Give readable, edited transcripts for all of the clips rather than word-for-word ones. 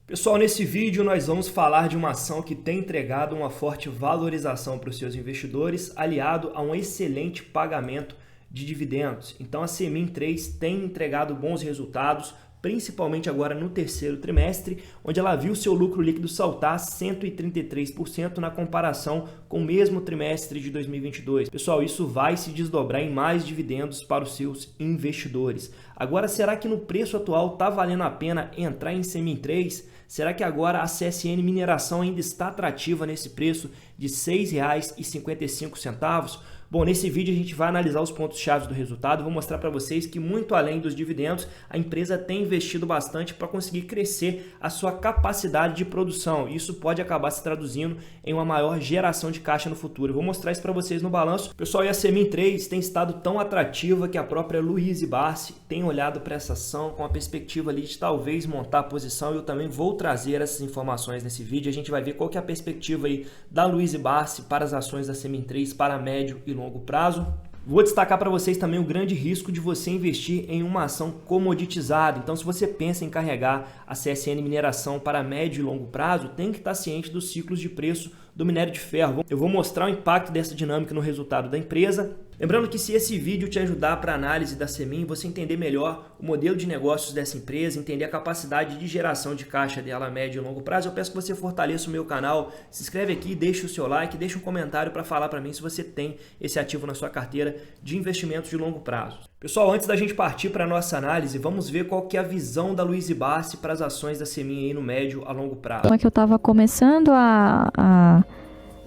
Pessoal, nesse vídeo nós vamos falar de uma ação que tem entregado uma forte valorização para os seus investidores, aliado a um excelente pagamento de dividendos. Então a Semin3 tem entregado bons resultados, principalmente agora no terceiro trimestre, onde ela viu seu lucro líquido saltar 133% na comparação com o mesmo trimestre de 2022. Pessoal, isso vai se desdobrar em mais dividendos para os seus investidores. Agora, será que no preço atual está valendo a pena entrar em Semin3? Será que agora a CSN Mineração ainda está atrativa nesse preço de R$ 6,55? Bom, nesse vídeo a gente vai analisar os pontos-chave do resultado. Vou mostrar para vocês que, muito além dos dividendos, a empresa tem investido bastante para conseguir crescer a sua capacidade de produção. Isso pode acabar se traduzindo em uma maior geração de caixa no futuro. Eu vou mostrar isso para vocês no balanço. Pessoal, e a Semin3 tem estado tão atrativa que a própria Louise Barsi tem olhado para essa ação com a perspectiva ali de talvez montar a posição. Eu também vou trazer essas informações nesse vídeo. A gente vai ver qual que é a perspectiva aí da Louise Barsi para as ações da Semin3 para médio e longo prazo. Vou destacar para vocês também o grande risco de você investir em uma ação comoditizada. Então, se você pensa em carregar a CSN Mineração para médio e longo prazo, tem que estar ciente dos ciclos de preço do minério de ferro. Eu vou mostrar o impacto dessa dinâmica no resultado da empresa. Lembrando que se esse vídeo te ajudar para a análise da Semin, você entender melhor o modelo de negócios dessa empresa, entender a capacidade de geração de caixa dela a médio e longo prazo, eu peço que você fortaleça o meu canal, se inscreve aqui, deixa o seu like, deixa um comentário para falar para mim se você tem esse ativo na sua carteira de investimentos de longo prazo. Pessoal, antes da gente partir para a nossa análise, vamos ver qual que é a visão da Louise Barsi para as ações da Semin aí no médio a longo prazo. Uma que eu estava começando a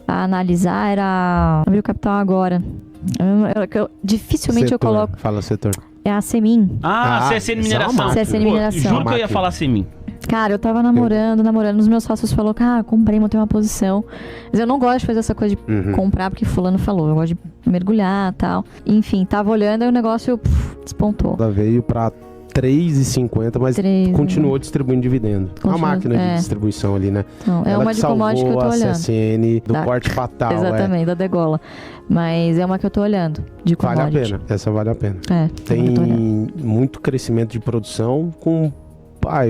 analisar era abrir o capital agora. Dificilmente setor, eu coloco. Fala setor. É a Semin. CSN Mineração. CSN Mineração. Juro que eu ia falar Semin. Cara, eu tava namorando. Os meus sócios falaram, cara, comprei, montei uma posição. Mas eu não gosto de fazer essa coisa de comprar porque fulano falou. Eu gosto de mergulhar e tal. Enfim, tava olhando e o negócio despontou. Ela veio pra 3,50, mas continuou distribuindo dividendo. Uma máquina de distribuição ali, né? Não, é uma de commodity que eu tô olhando. A CSN do corte fatal. Exatamente, da degola. Mas é uma que eu tô olhando, de commodity. Vale a pena, essa vale a pena. Tem muito crescimento de produção com...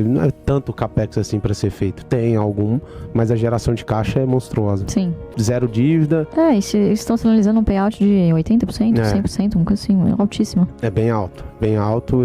não é tanto capex assim para ser feito. Tem algum, mas a geração de caixa é monstruosa. Sim. Zero dívida. Eles estão sinalizando um payout de 80%, 100%, uma coisa assim, altíssimo. É bem alto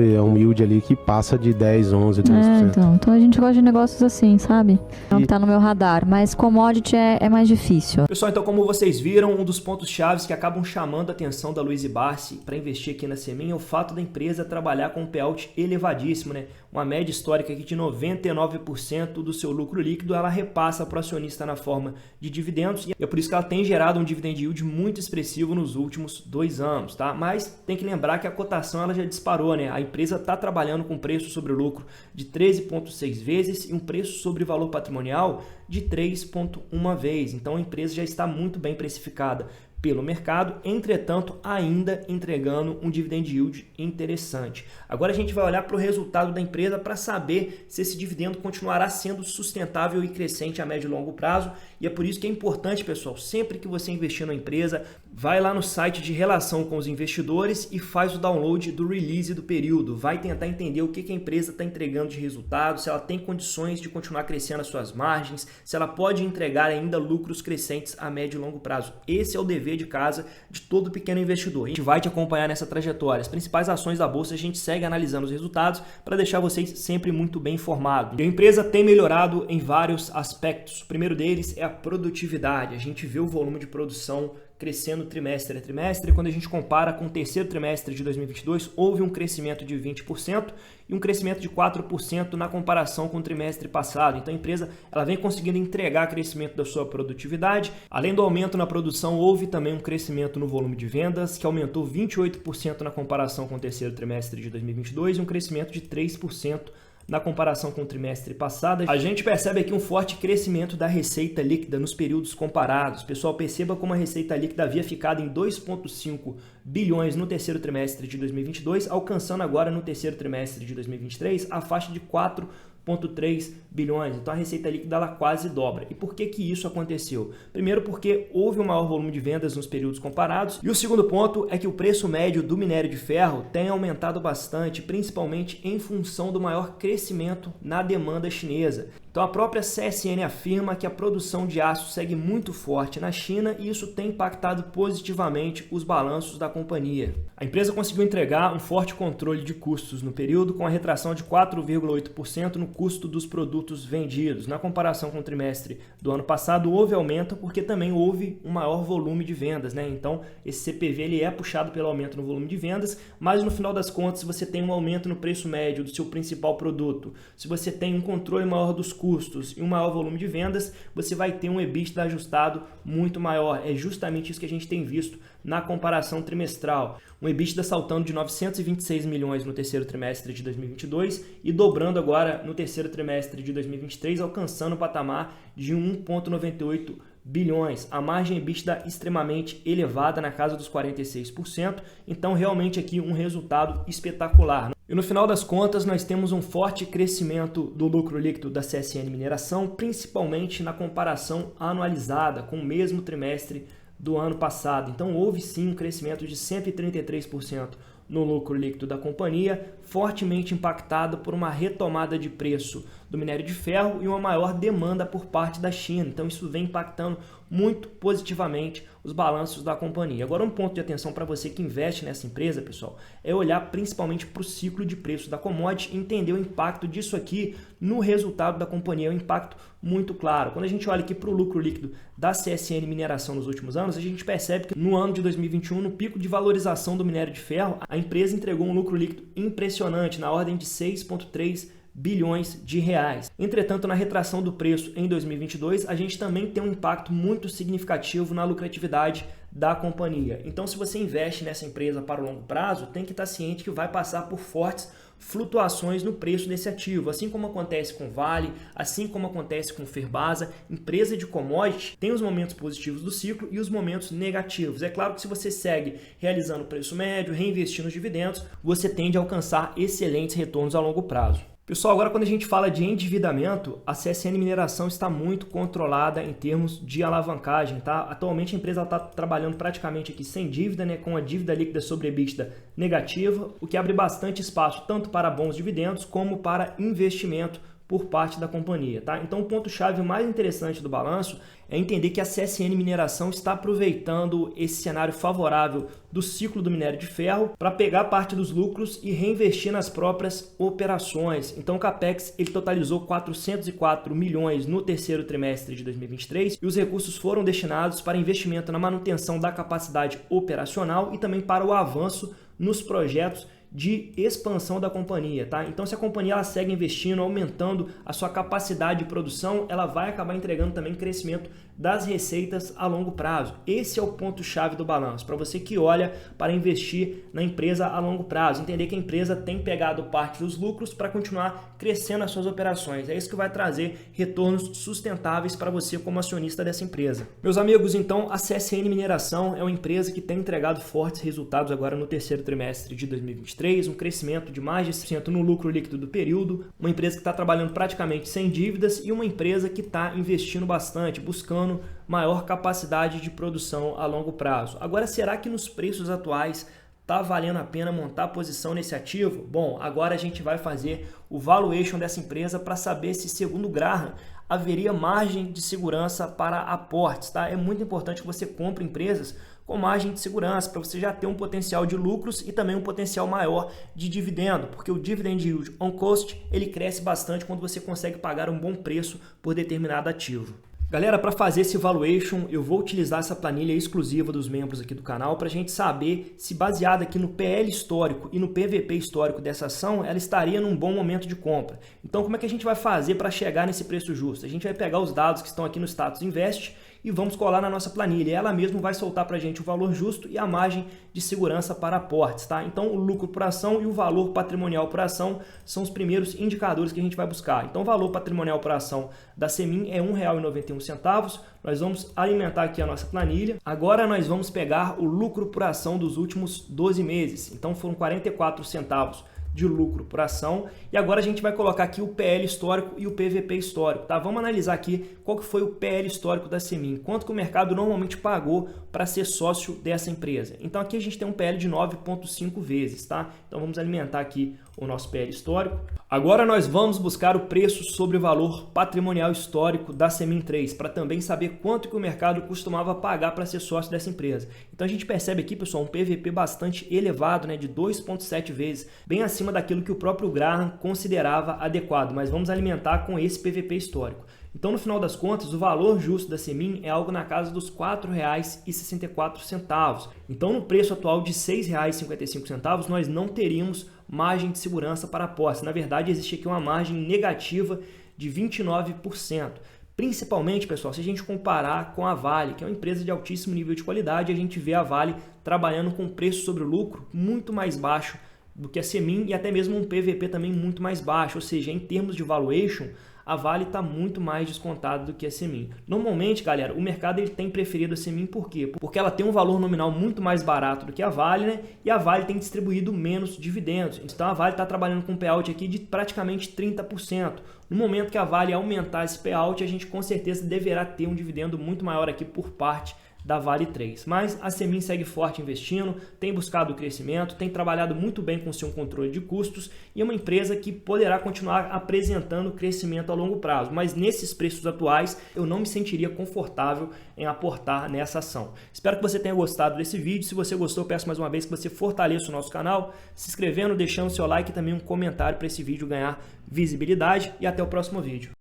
e é um yield ali que passa de 10, 11, 12%. Então a gente gosta de negócios assim, sabe? Não tá no meu radar, mas commodity é mais difícil. Pessoal, então como vocês viram, um dos pontos chaves que acabam chamando a atenção da Louise Barsi para investir aqui na Semin é o fato da empresa trabalhar com um payout elevadíssimo, né? Uma média histórica aqui de 99% do seu lucro líquido ela repassa para o acionista na forma de dividendos, e é por isso que ela tem gerado um dividend yield muito expressivo nos últimos 2 anos, tá? Mas tem que lembrar que a cotação ela já disparou, né? A empresa está trabalhando com preço sobre o lucro de 13,6 vezes e um preço sobre valor patrimonial de 3,1 vezes. Então a empresa já está muito bem precificada pelo mercado, entretanto, ainda entregando um dividend yield interessante. Agora a gente vai olhar para o resultado da empresa para saber se esse dividendo continuará sendo sustentável e crescente a médio e longo prazo, e é por isso que é importante, pessoal, sempre que você investir na empresa, vai lá no site de relação com os investidores e faz o download do release do período, vai tentar entender o que a empresa está entregando de resultado, se ela tem condições de continuar crescendo as suas margens, se ela pode entregar ainda lucros crescentes a médio e longo prazo. Esse é o dever de casa de todo pequeno investidor. A gente vai te acompanhar nessa trajetória. As principais ações da bolsa a gente segue analisando os resultados para deixar vocês sempre muito bem informados. E a empresa tem melhorado em vários aspectos. O primeiro deles é a produtividade. A gente vê o volume de produção crescendo trimestre a trimestre. Quando a gente compara com o terceiro trimestre de 2022, houve um crescimento de 20% e um crescimento de 4% na comparação com o trimestre passado. Então a empresa ela vem conseguindo entregar crescimento da sua produtividade. Além do aumento na produção, houve também um crescimento no volume de vendas, que aumentou 28% na comparação com o terceiro trimestre de 2022 e um crescimento de 3% na comparação com o trimestre passado. A gente percebe aqui um forte crescimento da receita líquida nos períodos comparados. Pessoal, perceba como a receita líquida havia ficado em 2,5 bilhões no terceiro trimestre de 2022, alcançando agora no terceiro trimestre de 2023 a faixa de 4,3 bilhões. Então a receita líquida ela quase dobra. E por que isso aconteceu? Primeiro, porque houve um maior volume de vendas nos períodos comparados. E o segundo ponto é que o preço médio do minério de ferro tem aumentado bastante, principalmente em função do maior crescimento na demanda chinesa. Então a própria CSN afirma que a produção de aço segue muito forte na China e isso tem impactado positivamente os balanços da companhia. A empresa conseguiu entregar um forte controle de custos no período, com a retração de 4,8% no custo dos produtos vendidos. Na comparação com o trimestre do ano passado, houve aumento porque também houve um maior volume de vendas, né? Então esse CPV ele é puxado pelo aumento no volume de vendas, mas no final das contas, se você tem um aumento no preço médio do seu principal produto, se você tem um controle maior dos custos e um maior volume de vendas, você vai ter um EBITDA ajustado muito maior. É justamente isso que a gente tem visto na comparação trimestral. Um EBITDA saltando de 926 milhões no terceiro trimestre de 2022 e dobrando agora no terceiro trimestre de 2023, alcançando o patamar de 1,98 bilhões. A margem EBITDA extremamente elevada, na casa dos 46%. Então, realmente aqui um resultado espetacular. E no final das contas, nós temos um forte crescimento do lucro líquido da CSN Mineração, principalmente na comparação anualizada com o mesmo trimestre do ano passado. Então, houve sim um crescimento de 133% no lucro líquido da companhia, fortemente impactado por uma retomada de preço do minério de ferro e uma maior demanda por parte da China. Então isso vem impactando muito positivamente os balanços da companhia. Agora, um ponto de atenção para você que investe nessa empresa, pessoal, é olhar principalmente para o ciclo de preço da commodity e entender o impacto disso aqui no resultado da companhia. É um impacto muito claro. Quando a gente olha aqui para o lucro líquido da CSN Mineração nos últimos anos, a gente percebe que no ano de 2021, no pico de valorização do minério de ferro, a empresa entregou um lucro líquido impressionante, na ordem de 6,3 bilhões de reais. Entretanto, na retração do preço em 2022, a gente também tem um impacto muito significativo na lucratividade da companhia. Então, se você investe nessa empresa para o longo prazo, tem que estar ciente que vai passar por fortes flutuações no preço desse ativo, assim como acontece com Vale, assim como acontece com Ferbasa. Empresa de commodity tem os momentos positivos do ciclo e os momentos negativos. É claro que se você segue realizando preço médio, reinvestindo os dividendos, você tende a alcançar excelentes retornos a longo prazo. Pessoal, agora quando a gente fala de endividamento, a CSN Mineração está muito controlada em termos de alavancagem, tá? Atualmente a empresa está trabalhando praticamente aqui sem dívida, né? Com a dívida líquida sobre EBITDA negativa, o que abre bastante espaço tanto para bons dividendos como para investimento por parte da companhia, tá? Então o ponto-chave mais interessante do balanço é entender que a CSN Mineração está aproveitando esse cenário favorável do ciclo do minério de ferro para pegar parte dos lucros e reinvestir nas próprias operações. Então o CAPEX ele totalizou 404 milhões no terceiro trimestre de 2023 e os recursos foram destinados para investimento na manutenção da capacidade operacional e também para o avanço nos projetos de expansão da companhia, tá? Então, se a companhia ela segue investindo, aumentando a sua capacidade de produção, ela vai acabar entregando também crescimento das receitas a longo prazo. Esse é o ponto-chave do balanço, para você que olha para investir na empresa a longo prazo, entender que a empresa tem pegado parte dos lucros para continuar crescendo as suas operações. É isso que vai trazer retornos sustentáveis para você como acionista dessa empresa. Meus amigos, então, a CSN Mineração é uma empresa que tem entregado fortes resultados agora no terceiro trimestre de 2023, um crescimento de mais de 100% no lucro líquido do período, uma empresa que está trabalhando praticamente sem dívidas e uma empresa que está investindo bastante, buscando maior capacidade de produção a longo prazo. Agora, será que nos preços atuais está valendo a pena montar posição nesse ativo? Bom, agora a gente vai fazer o valuation dessa empresa para saber se, segundo o Graham, haveria margem de segurança para aportes, tá? É muito importante que você compre empresas com margem de segurança, para você já ter um potencial de lucros e também um potencial maior de dividendo, porque o dividend yield on cost ele cresce bastante quando você consegue pagar um bom preço por determinado ativo. Galera, para fazer esse valuation, eu vou utilizar essa planilha exclusiva dos membros aqui do canal para a gente saber se, baseada aqui no PL histórico e no PVP histórico dessa ação, ela estaria num bom momento de compra. Então, como é que a gente vai fazer para chegar nesse preço justo? A gente vai pegar os dados que estão aqui no Status Invest e vamos colar na nossa planilha. Ela mesma vai soltar para a gente o valor justo e a margem de segurança para aportes, tá? Então, o lucro por ação e o valor patrimonial por ação são os primeiros indicadores que a gente vai buscar. Então, o valor patrimonial por ação da Semin é R$ 1,91. Nós vamos alimentar aqui a nossa planilha. Agora, nós vamos pegar o lucro por ação dos últimos 12 meses. Então, foram 44 centavos de lucro por ação. E agora a gente vai colocar aqui o PL histórico e o PVP histórico, tá? Vamos analisar aqui qual que foi o PL histórico da Semin, quanto que o mercado normalmente pagou para ser sócio dessa empresa. Então aqui a gente tem um PL de 9,5 vezes, tá? Então vamos alimentar aqui o nosso PL histórico. Agora nós vamos buscar o preço sobre o valor patrimonial histórico da Semin 3, para também saber quanto que o mercado costumava pagar para ser sócio dessa empresa. Então a gente percebe aqui, pessoal, um PVP bastante elevado, né, de 2,7 vezes, bem acima daquilo que o próprio Graham considerava adequado, mas vamos alimentar com esse PVP histórico. Então, no final das contas, o valor justo da Semin é algo na casa dos R$ 4,64. Então, no preço atual de R$ 6,55, nós não teríamos margem de segurança para a posse. Na verdade, existe aqui uma margem negativa de 29%. Principalmente, pessoal, se a gente comparar com a Vale, que é uma empresa de altíssimo nível de qualidade, a gente vê a Vale trabalhando com preço sobre o lucro muito mais baixo do que a Semin e até mesmo um PVP também muito mais baixo. Ou seja, em termos de valuation, a Vale está muito mais descontada do que a Semin. Normalmente, galera, o mercado ele tem preferido a Semin por quê? Porque ela tem um valor nominal muito mais barato do que a Vale, né? E a Vale tem distribuído menos dividendos. Então a Vale está trabalhando com um payout aqui de praticamente 30%. No momento que a Vale aumentar esse payout, a gente com certeza deverá ter um dividendo muito maior aqui por parte da Vale 3. Mas a Semin segue forte investindo, tem buscado o crescimento, tem trabalhado muito bem com seu controle de custos e é uma empresa que poderá continuar apresentando crescimento a longo prazo. Mas nesses preços atuais, eu não me sentiria confortável em aportar nessa ação. Espero que você tenha gostado desse vídeo. Se você gostou, eu peço mais uma vez que você fortaleça o nosso canal, se inscrevendo, deixando seu like e também um comentário para esse vídeo ganhar visibilidade. E até o próximo vídeo.